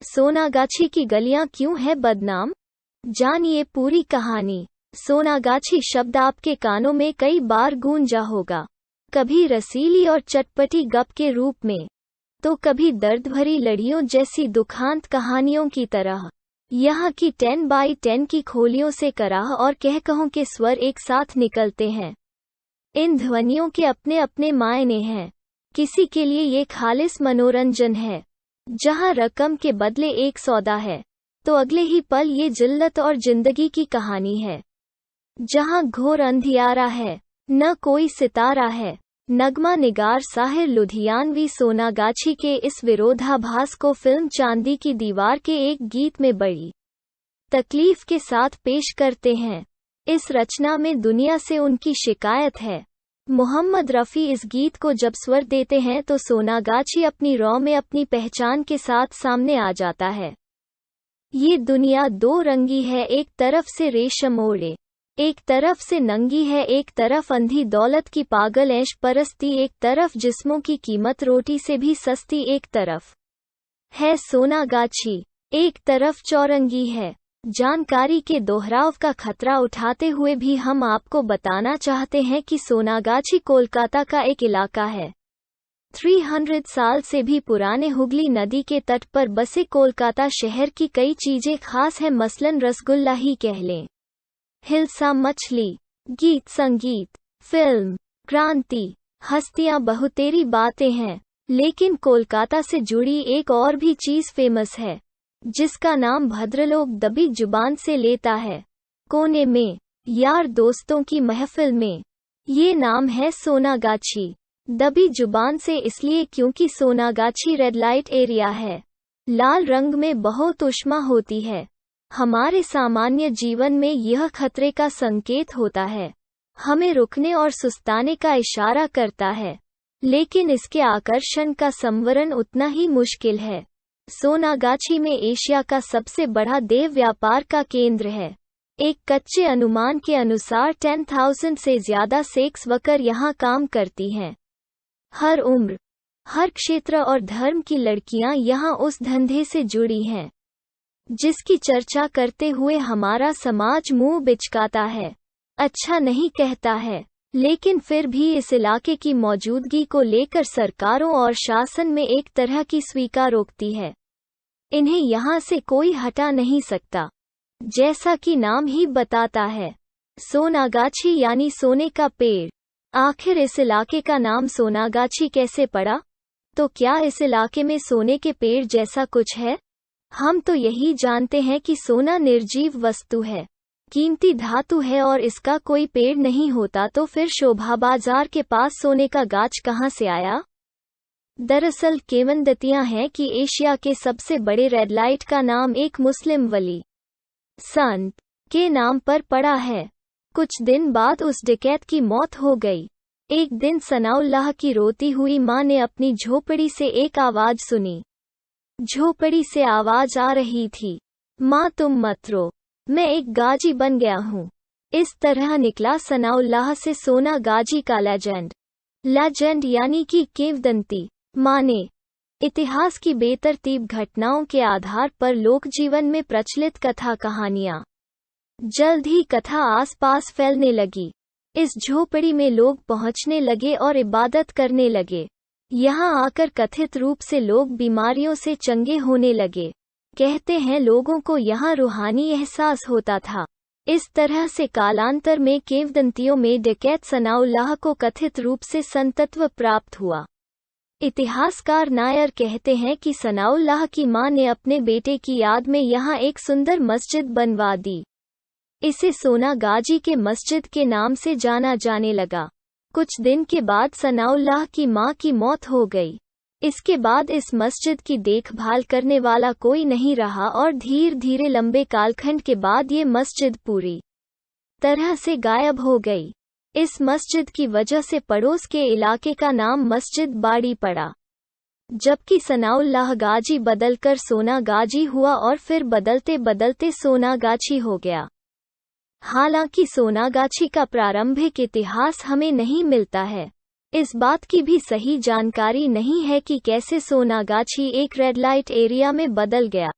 सोनागाछी की गलियां क्यों है बदनाम? जानिए पूरी कहानी। सोनागाछी शब्द आपके कानों में कई बार गूंजा होगा, कभी रसीली और चटपटी गप के रूप में, तो कभी दर्द भरी लड़ियों जैसी दुखांत कहानियों की तरह। यहाँ की 10 बाई 10 की खोलियों से कराह और कहकहों के स्वर एक साथ निकलते हैं। इन ध्वनियों के अपने अपने मायने हैं। किसी के लिए ये खालिस मनोरंजन है, जहाँ रकम के बदले एक सौदा है, तो अगले ही पल ये जिल्लत और जिंदगी की कहानी है। जहाँ घोर अंधियारा है, न कोई सितारा है। नगमा निगार साहिर लुधियानवी सोनागाछी के इस विरोधाभास को फिल्म चांदी की दीवार के एक गीत में बड़ी तकलीफ के साथ पेश करते हैं। इस रचना में दुनिया से उनकी शिकायत है। मोहम्मद रफ़ी इस गीत को जब स्वर देते हैं तो सोनागाछी अपनी रौ में अपनी पहचान के साथ सामने आ जाता है। ये दुनिया दो रंगी है, एक तरफ से रेशम ओढ़े, एक तरफ से नंगी है, एक तरफ अंधी दौलत की पागल ऐश परस्ती, एक तरफ जिस्मों की कीमत रोटी से भी सस्ती, एक तरफ है सोनागाछी, एक तरफ चौरंगी है। जानकारी के दोहराव का खतरा उठाते हुए भी हम आपको बताना चाहते हैं कि सोनागाछी कोलकाता का एक इलाका है। 300 साल से भी पुराने हुगली नदी के तट पर बसे कोलकाता शहर की कई चीजें खास हैं, मसलन रसगुल्ला ही कह लें, हिलसा मछली, गीत संगीत, फिल्म, क्रांति, हस्तियां, बहुतेरी बातें हैं। लेकिन कोलकाता से जुड़ी एक और भी चीज फेमस है, जिसका नाम भद्रलोक दबी जुबान से लेता है। कोने में, यार दोस्तों की महफिल में, ये नाम है सोनागाछी। दबी जुबान से इसलिए क्योंकि सोनागाछी रेड लाइट एरिया है। लाल रंग में बहुत ऊष्मा होती है। हमारे सामान्य जीवन में यह खतरे का संकेत होता है, हमें रुकने और सुस्ताने का इशारा करता है। लेकिन इसके आकर्षण का संवरण उतना ही मुश्किल है। सोनागाछी में एशिया का सबसे बड़ा देह व्यापार का केंद्र है। एक कच्चे अनुमान के अनुसार 10,000 से ज्यादा सेक्स वर्कर यहाँ काम करती हैं। हर उम्र, हर क्षेत्र और धर्म की लड़कियां यहाँ उस धंधे से जुड़ी हैं, जिसकी चर्चा करते हुए हमारा समाज मुंह बिचकाता है, अच्छा नहीं कहता है। लेकिन फिर भी इस इलाके की मौजूदगी को लेकर सरकारों और शासन में एक तरह की स्वीकारोक्ति है। इन्हें यहाँ से कोई हटा नहीं सकता। जैसा कि नाम ही बताता है, सोनागाछी यानी सोने का पेड़। आखिर इस इलाके का नाम सोनागाछी कैसे पड़ा? तो क्या इस इलाके में सोने के पेड़ जैसा कुछ है? हम तो यही जानते हैं कि सोना निर्जीव वस्तु है, कीमती धातु है, और इसका कोई पेड़ नहीं होता तो फिर शोभा बाजार के पास सोने का गाछ कहाँ से आया? दरअसल किंवदंतियां हैं कि एशिया के सबसे बड़े रेड लाइट का नाम एक मुस्लिम वली संत के नाम पर पड़ा है। कुछ दिन बाद उस डकैत की मौत हो गई। एक दिन सनाउल्लाह की रोती हुई मां ने अपनी झोपड़ी से एक आवाज सुनी। झोपड़ी से आवाज आ रही थी, माँ तुम मत रो, मैं एक गाजी बन गया हूँ। इस तरह निकला सनाउल्लाह से सोना गाजी का लेजेंड यानी कि किंवदंती। माने इतिहास की बेतरतीब घटनाओं के आधार पर लोक जीवन में प्रचलित कथा कहानियां जल्द ही कथा आसपास फैलने लगी। इस झोपड़ी में लोग पहुंचने लगे और इबादत करने लगे। यहाँ आकर कथित रूप से लोग बीमारियों से चंगे होने लगे। कहते हैं लोगों को यहाँ रूहानी एहसास होता था। इस तरह से कालांतर में किंवदंतियों में डकैत सनाउल्लाह को कथित रूप से संतत्व प्राप्त हुआ। इतिहासकार नायर कहते हैं कि सनाउल्लाह की मां ने अपने बेटे की याद में यहाँ एक सुंदर मस्जिद बनवा दी। इसे सोनागाजी के मस्जिद के नाम से जाना जाने लगा। कुछ दिन के बाद सनाउल्लाह की मां की मौत हो गई। इसके बाद इस मस्जिद की देखभाल करने वाला कोई नहीं रहा और धीरे धीरे लंबे कालखंड के बाद ये मस्जिद पूरी तरह से गायब हो गई। इस मस्जिद की वजह से पड़ोस के इलाके का नाम मस्जिद बाड़ी पड़ा, जबकि सनाउल्लाह गाजी बदलकर सोनागाजी हुआ और फिर बदलते बदलते सोनागाछी हो गया। हालांकि सोनागाछी का प्रारंभिक इतिहास हमें नहीं मिलता है। इस बात की भी सही जानकारी नहीं है कि कैसे सोनागाछी एक रेड लाइट एरिया में बदल गया।